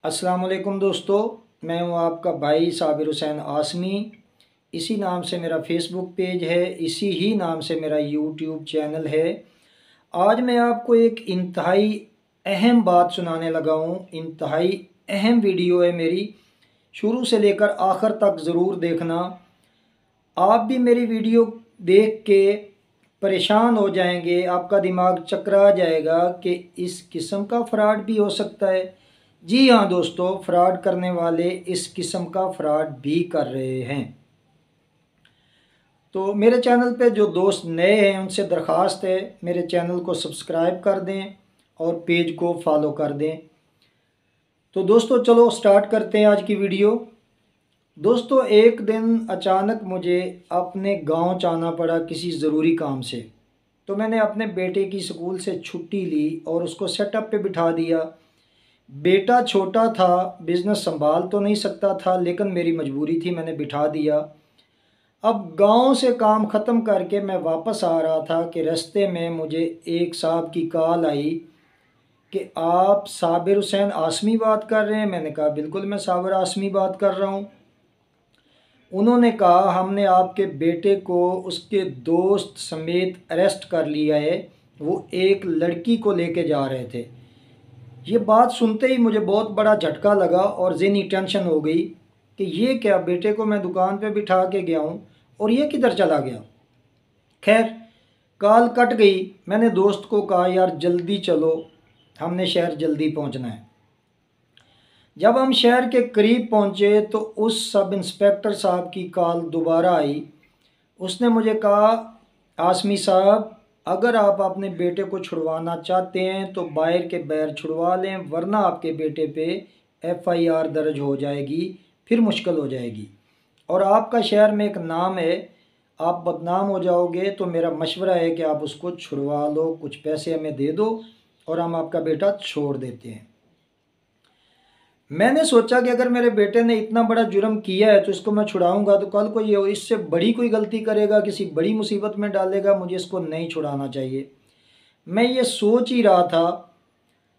अस्सलाम वालेकुम दोस्तों, मैं हूं आपका भाई साबिर हुसैन आसमी। इसी नाम से मेरा फ़ेसबुक पेज है, इसी ही नाम से मेरा यूट्यूब चैनल है। आज मैं आपको एक इंतहाई अहम बात सुनाने लगा हूं। इंतहाई अहम वीडियो है मेरी, शुरू से लेकर आखिर तक ज़रूर देखना। आप भी मेरी वीडियो देख के परेशान हो जाएंगे, आपका दिमाग चकरा जाएगा कि इस किस्म का फ्रॉड भी हो सकता है। जी हाँ दोस्तों, फ्रॉड करने वाले इस किस्म का फ्रॉड भी कर रहे हैं। तो मेरे चैनल पे जो दोस्त नए हैं उनसे दरख्वास्त है, मेरे चैनल को सब्सक्राइब कर दें और पेज को फॉलो कर दें। तो दोस्तों चलो स्टार्ट करते हैं आज की वीडियो। दोस्तों एक दिन अचानक मुझे अपने गांव जाना पड़ा किसी ज़रूरी काम से। तो मैंने अपने बेटे की स्कूल से छुट्टी ली और उसको सेटअप पे बिठा दिया। बेटा छोटा था, बिज़नेस संभाल तो नहीं सकता था, लेकिन मेरी मजबूरी थी, मैंने बिठा दिया। अब गांव से काम ख़त्म करके मैं वापस आ रहा था कि रास्ते में मुझे एक साहब की कॉल आई कि आप साबिर हुसैन आसमी बात कर रहे हैं। मैंने कहा बिल्कुल, मैं साबिर आसमी बात कर रहा हूँ। उन्होंने कहा हमने आपके बेटे को उसके दोस्त समेत अरेस्ट कर लिया है, वो एक लड़की को लेके जा रहे थे। ये बात सुनते ही मुझे बहुत बड़ा झटका लगा और ज़हनी टेंशन हो गई कि ये क्या, बेटे को मैं दुकान पे बिठा के गया हूँ और ये किधर चला गया। खैर कॉल कट गई। मैंने दोस्त को कहा यार जल्दी चलो, हमने शहर जल्दी पहुँचना है। जब हम शहर के करीब पहुँचे तो उस सब इंस्पेक्टर साहब की कॉल दोबारा आई। उसने मुझे कहा आसमी साहब, अगर आप अपने बेटे को छुड़वाना चाहते हैं तो बाहर के बाहर छुड़वा लें, वरना आपके बेटे पे एफआईआर दर्ज हो जाएगी, फिर मुश्किल हो जाएगी और आपका शहर में एक नाम है, आप बदनाम हो जाओगे। तो मेरा मशवरा है कि आप उसको छुड़वा लो, कुछ पैसे हमें दे दो और हम आपका बेटा छोड़ देते हैं। मैंने सोचा कि अगर मेरे बेटे ने इतना बड़ा जुर्म किया है तो इसको मैं छुड़ाऊंगा तो कल को ये इससे बड़ी कोई गलती करेगा, किसी बड़ी मुसीबत में डालेगा, मुझे इसको नहीं छुड़ाना चाहिए। मैं ये सोच ही रहा था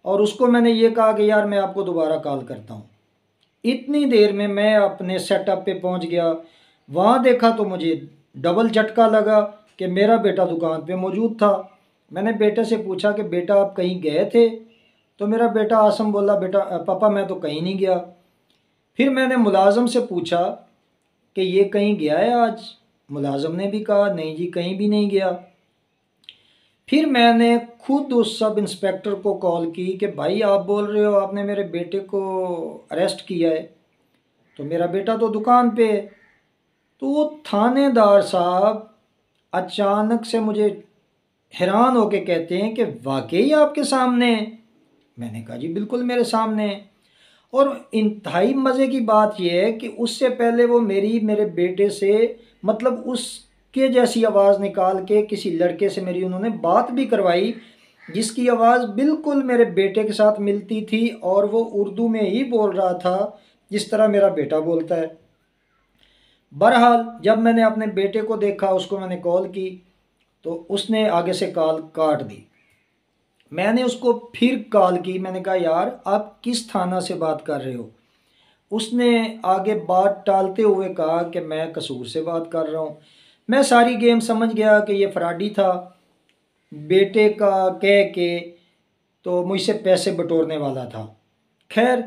और उसको मैंने ये कहा कि यार मैं आपको दोबारा कॉल करता हूँ। इतनी देर में मैं अपने सेटअप पे पहुँच गया। वहाँ देखा तो मुझे डबल झटका लगा कि मेरा बेटा दुकान पे मौजूद था। मैंने बेटे से पूछा कि बेटा आप कहीं गए थे? तो मेरा बेटा आसम बोला बेटा पापा मैं तो कहीं नहीं गया। फिर मैंने मुलाजम से पूछा कि ये कहीं गया है आज? मुलाजम ने भी कहा नहीं जी कहीं भी नहीं गया। फिर मैंने खुद उस सब इंस्पेक्टर को कॉल की कि भाई आप बोल रहे हो आपने मेरे बेटे को अरेस्ट किया है, तो मेरा बेटा तो दुकान पे है। तो वो थानेदार साहब अचानक से मुझे हैरान होके कहते हैं कि वाकई आपके सामने है? मैंने कहा जी बिल्कुल मेरे सामने है। और इंतहाई मज़े की बात यह है कि उससे पहले वो मेरे बेटे से मतलब उसके जैसी आवाज़ निकाल के किसी लड़के से मेरी उन्होंने बात भी करवाई, जिसकी आवाज़ बिल्कुल मेरे बेटे के साथ मिलती थी और वो उर्दू में ही बोल रहा था जिस तरह मेरा बेटा बोलता है। बहरहाल जब मैंने अपने बेटे को देखा, उसको मैंने कॉल की तो उसने आगे से कॉल काट दी। मैंने उसको फिर कॉल की, मैंने कहा यार आप किस थाना से बात कर रहे हो? उसने आगे बात टालते हुए कहा कि मैं कसूर से बात कर रहा हूँ। मैं सारी गेम समझ गया कि ये फ्रॉडी था, बेटे का कह के तो मुझसे पैसे बटोरने वाला था। खैर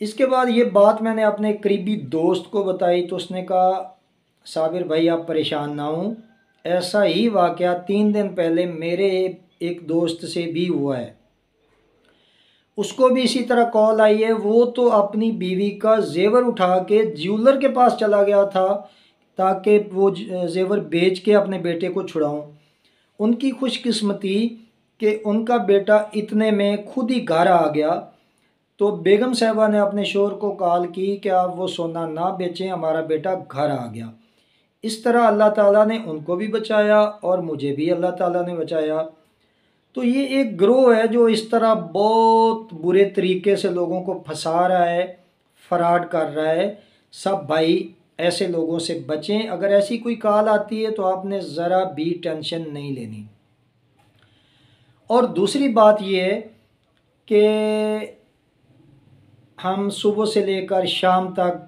इसके बाद ये बात मैंने अपने करीबी दोस्त को बताई तो उसने कहा साबिर भाई आप परेशान ना हो, ऐसा ही वाक़या 3 दिन पहले मेरे एक दोस्त से भी हुआ है। उसको भी इसी तरह कॉल आई है, वो तो अपनी बीवी का जेवर उठा के ज्वेलर के पास चला गया था ताकि वो जेवर बेच के अपने बेटे को छुड़ाऊं। उनकी खुशकिस्मती कि उनका बेटा इतने में खुद ही घर आ गया। तो बेगम साहबा ने अपने शोहर को कॉल की कि आप वो सोना ना बेचें, हमारा बेटा घर आ गया। इस तरह अल्लाह ताला ने उनको भी बचाया और मुझे भी अल्लाह ताला ने बचाया। तो ये एक ग्रोह है जो इस तरह बहुत बुरे तरीके से लोगों को फंसा रहा है, फ्रॉड कर रहा है। सब भाई ऐसे लोगों से बचें। अगर ऐसी कोई कॉल आती है तो आपने ज़रा भी टेंशन नहीं लेनी। और दूसरी बात ये है कि हम सुबह से लेकर शाम तक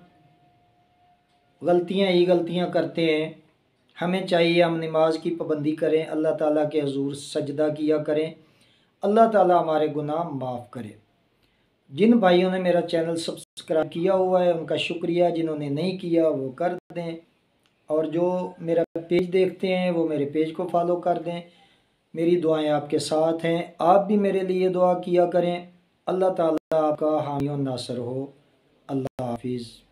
गलतियां ही गलतियां करते हैं। हमें चाहिए हम नमाज की पाबंदी करें, अल्लाह ताला के हजूर सजदा किया करें, अल्लाह ताला हमारे गुनाह माफ़ करे। जिन भाइयों ने मेरा चैनल सब्सक्राइब किया हुआ है उनका शुक्रिया, जिन्होंने नहीं किया वो कर दें, और जो मेरा पेज देखते हैं वो मेरे पेज को फॉलो कर दें। मेरी दुआएं आपके साथ हैं, आप भी मेरे लिए दुआ किया करें। अल्लाह ताला आपका हामी और नासर हो। अल्लाह हाफिज़।